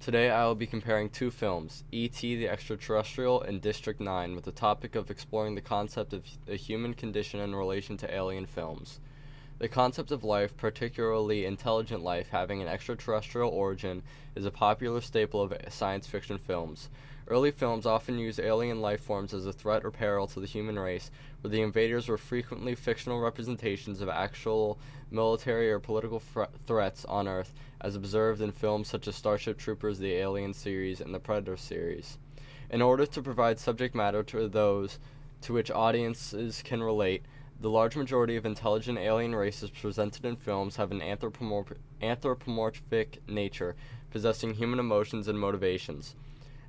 Today I will be comparing two films, E.T. the Extraterrestrial and District 9, with the topic of exploring the concept of the human condition in relation to alien films. The concept of life, particularly intelligent life having an extraterrestrial origin, is a popular staple of science fiction films. Early films often used alien life forms as a threat or peril to the human race, where the invaders were frequently fictional representations of actual military or political threats on Earth, as observed in films such as Starship Troopers, the Alien series, and the Predator series. In order to provide subject matter to those to which audiences can relate, the large majority of intelligent alien races presented in films have an anthropomorphic nature, possessing human emotions and motivations.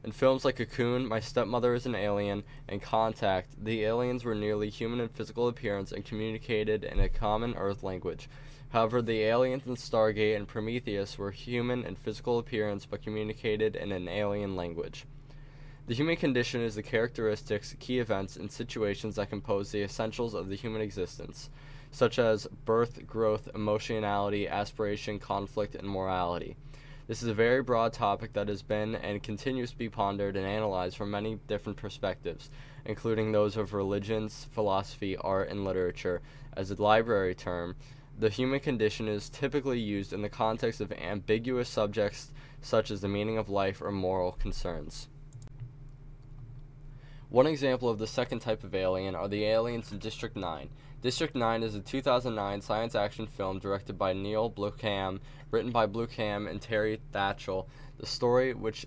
In films like Cocoon, My Stepmother is an Alien, and Contact, the aliens were nearly human in physical appearance and communicated in a common Earth language. However, the aliens in Stargate and Prometheus were human in physical appearance but communicated in an alien language. The human condition is the characteristics, key events, and situations that compose the essentials of the human existence, such as birth, growth, emotionality, aspiration, conflict, and morality. This is a very broad topic that has been and continues to be pondered and analyzed from many different perspectives, including those of religions, philosophy, art, and literature. As a library term, the human condition is typically used in the context of ambiguous subjects such as the meaning of life or moral concerns. One example of the second type of alien are the aliens in District 9. District 9 is a 2009 science action film directed by Neil Blomkamp, written by Blomkamp and Terry Thatchell. The story, which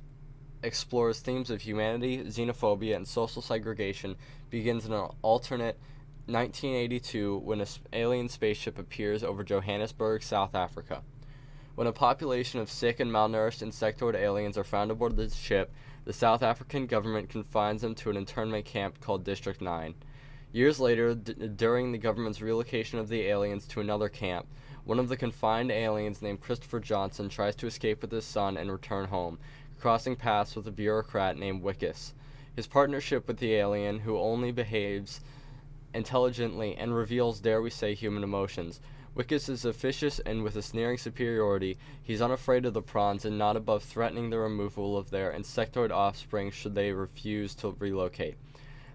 explores themes of humanity, xenophobia, and social segregation, begins in an alternate 1982 when an alien spaceship appears over Johannesburg, South Africa. When a population of sick and malnourished insectoid aliens are found aboard the ship, the South African government confines them to an internment camp called District 9. Years later, during the government's relocation of the aliens to another camp, one of the confined aliens named Christopher Johnson tries to escape with his son and return home, crossing paths with a bureaucrat named Wickus. His partnership with the alien, who only behaves intelligently and reveals, dare we say, human emotions. Wickus is officious and with a sneering superiority. He's unafraid of the prawns and not above threatening the removal of their insectoid offspring should they refuse to relocate.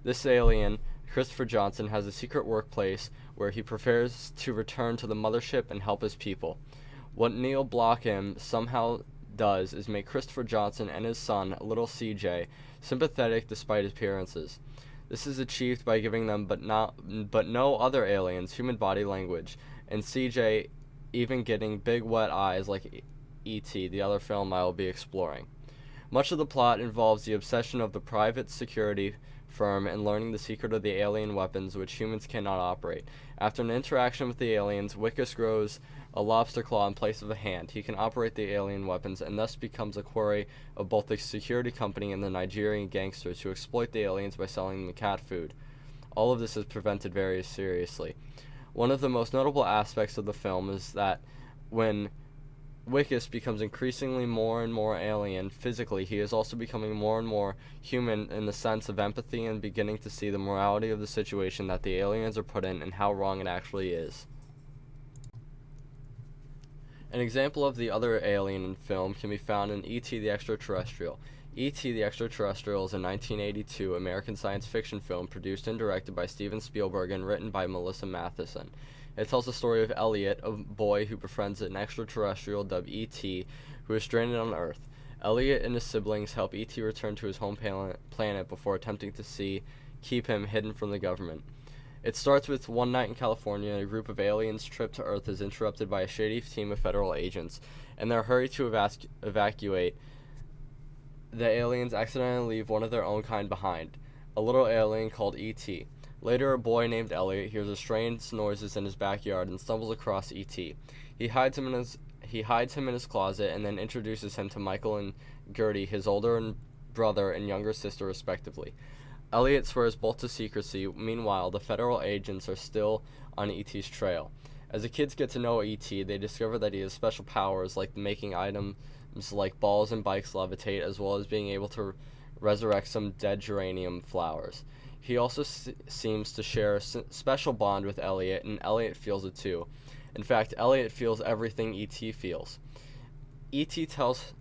This alien, Christopher Johnson, has a secret workplace where he prefers to return to the mothership and help his people. What Neil Blomkamp somehow does is make Christopher Johnson and his son, little CJ, sympathetic despite his appearances. This is achieved by giving them but no other aliens human body language, and CJ even getting big wet eyes like E.T., the other film I will be exploring. Much of the plot involves the obsession of the private security firm in learning the secret of the alien weapons which humans cannot operate. After an interaction with the aliens, Wickus grows a lobster claw in place of a hand. He can operate the alien weapons and thus becomes a quarry of both the security company and the Nigerian gangsters who exploit the aliens by selling them cat food. All of this is prevented very seriously. One of the most notable aspects of the film is that when Wickus becomes increasingly more and more alien physically, he is also becoming more and more human in the sense of empathy and beginning to see the morality of the situation that the aliens are put in and how wrong it actually is. An example of the other alien in film can be found in E.T. the Extraterrestrial. E.T. the Extraterrestrial is a 1982 American science fiction film produced and directed by Steven Spielberg and written by Melissa Matheson. It tells the story of Elliot, a boy who befriends an extraterrestrial dubbed E.T., who is stranded on Earth. Elliot and his siblings help E.T. return to his home planet before attempting to keep him hidden from the government. It starts with one night in California, and a group of aliens' trip to Earth is interrupted by a shady team of federal agents. In their hurry to evacuate, the aliens accidentally leave one of their own kind behind, a little alien called E.T. Later, a boy named Elliot hears strange noises in his backyard and stumbles across E.T. He hides him in his closet and then introduces him to Michael and Gertie, his older brother and younger sister respectively. Elliot swears both to secrecy. Meanwhile, the federal agents are still on E.T.'s trail. As the kids get to know E.T., they discover that he has special powers like making items like balls and bikes levitate, as well as being able to resurrect some dead geranium flowers. He also seems to share a special bond with Elliot, and Elliot feels it too. In fact, Elliot feels everything E.T. feels. E.T. tells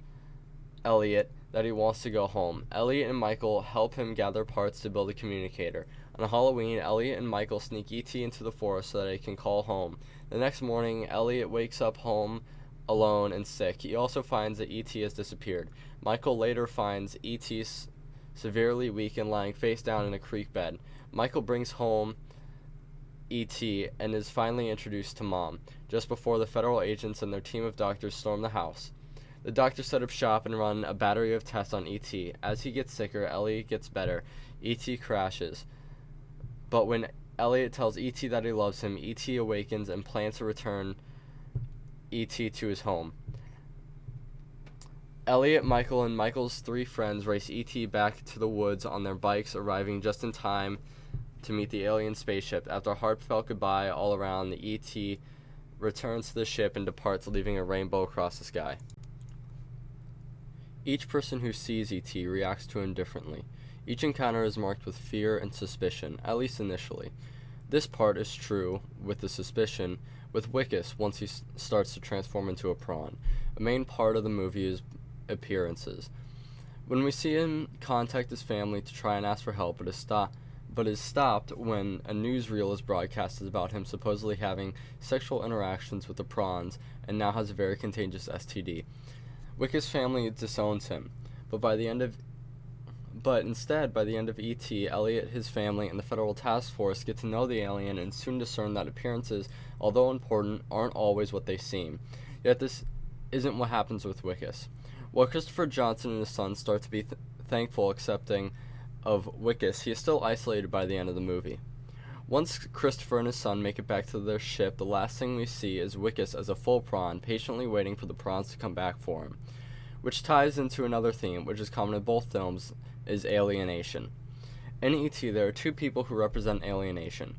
Elliot that he wants to go home. Elliot and Michael help him gather parts to build a communicator. On Halloween, Elliot and Michael sneak E.T. into the forest so that he can call home. The next morning, Elliot wakes up home alone and sick. He also finds that E.T. has disappeared. Michael later finds E.T. severely weak and lying face down in a creek bed. Michael brings home E.T. and is finally introduced to Mom, just before the federal agents and their team of doctors storm the house. The doctors set up shop and run a battery of tests on E.T. As he gets sicker, Elliot gets better. E.T. crashes. But when Elliot tells E.T. that he loves him, E.T. awakens and plans to return E.T. to his home. Elliot, Michael, and Michael's 3 friends race E.T. back to the woods on their bikes, arriving just in time to meet the alien spaceship. After a heartfelt goodbye all around, the E.T. returns to the ship and departs, leaving a rainbow across the sky. Each person who sees E.T. reacts to him differently. Each encounter is marked with fear and suspicion, at least initially. This part is true with the suspicion with Wickus once he starts to transform into a prawn. A main part of the movie is appearances. When we see him contact his family to try and ask for help, but is stopped when a newsreel is broadcasted about him supposedly having sexual interactions with the prawns and now has a very contagious STD. Wicca's family disowns him, but instead, by the end of E.T., Elliot, his family, and the federal task force get to know the alien and soon discern that appearances, although important, aren't always what they seem. Yet this isn't what happens with Wickus. While Christopher Johnson and his son start to be thankful, accepting of Wickus, he is still isolated by the end of the movie. Once Christopher and his son make it back to their ship, the last thing we see is Wickus as a full prawn, patiently waiting for the prawns to come back for him. Which ties into another theme, which is common in both films, is alienation. In E.T., there are 2 people who represent alienation,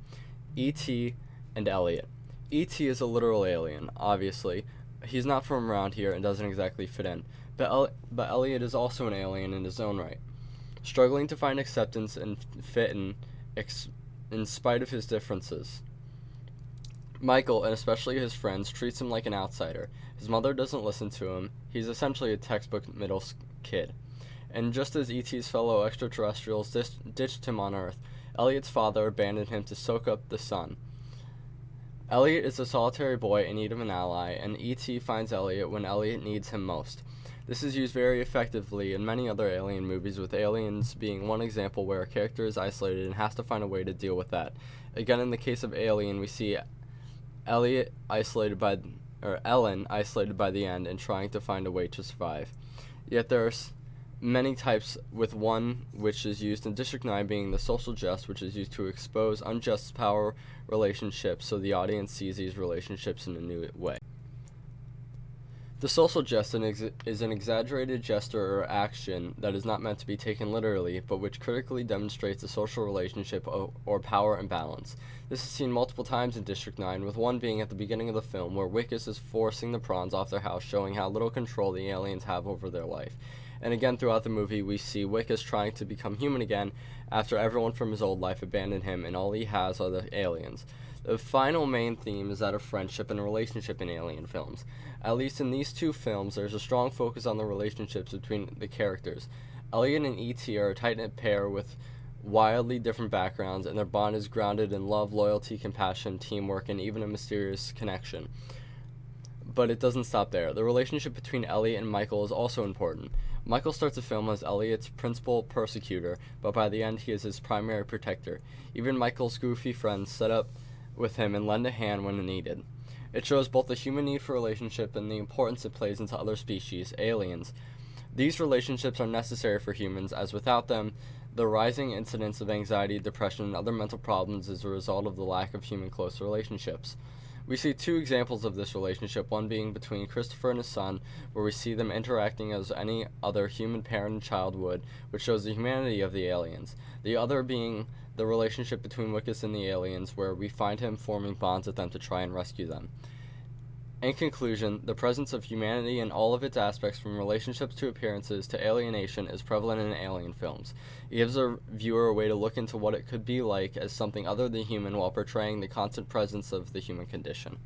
E.T. and Elliot. E.T. is a literal alien, obviously. He's not from around here and doesn't exactly fit in, but Elliot is also an alien in his own right, struggling to find acceptance and fit in spite of his differences. Michael, and especially his friends, treats him like an outsider. His mother doesn't listen to him. He's essentially a textbook middle kid. And just as E.T.'s fellow extraterrestrials ditched him on Earth, Elliot's father abandoned him to soak up the sun. Elliot is a solitary boy in need of an ally, and E.T. finds Elliot when Elliot needs him most. This is used very effectively in many other alien movies, with Aliens being one example where a character is isolated and has to find a way to deal with that. Again, in the case of Alien, we see Ellen isolated by the end and trying to find a way to survive. Yet there are many types, with one which is used in District 9 being the social jest, which is used to expose unjust power relationships so the audience sees these relationships in a new way. The social jest is an exaggerated gesture or action that is not meant to be taken literally, but which critically demonstrates a social relationship or power imbalance. This is seen multiple times in District 9, with one being at the beginning of the film, where Wickus is forcing the prawns off their house, showing how little control the aliens have over their life. And again throughout the movie, we see Wickus trying to become human again after everyone from his old life abandoned him and all he has are the aliens. The final main theme is that of friendship and relationship in alien films. At least in these 2 films, there's a strong focus on the relationships between the characters. Elliot and E.T. are a tight-knit pair with wildly different backgrounds, and their bond is grounded in love, loyalty, compassion, teamwork, and even a mysterious connection. But it doesn't stop there. The relationship between Elliot and Michael is also important. Michael starts the film as Elliot's principal persecutor, but by the end he is his primary protector. Even Michael's goofy friends set up with him and lend a hand when needed. It shows both the human need for relationship and the importance it plays into other species, aliens. These relationships are necessary for humans, as without them, the rising incidence of anxiety, depression, and other mental problems is a result of the lack of human close relationships. We see 2 examples of this relationship, one being between Christopher and his son, where we see them interacting as any other human parent and child would, which shows the humanity of the aliens. The other being the relationship between Wickus and the aliens, where we find him forming bonds with them to try and rescue them. In conclusion, the presence of humanity in all of its aspects, from relationships to appearances to alienation, is prevalent in alien films. It gives a viewer a way to look into what it could be like as something other than human while portraying the constant presence of the human condition.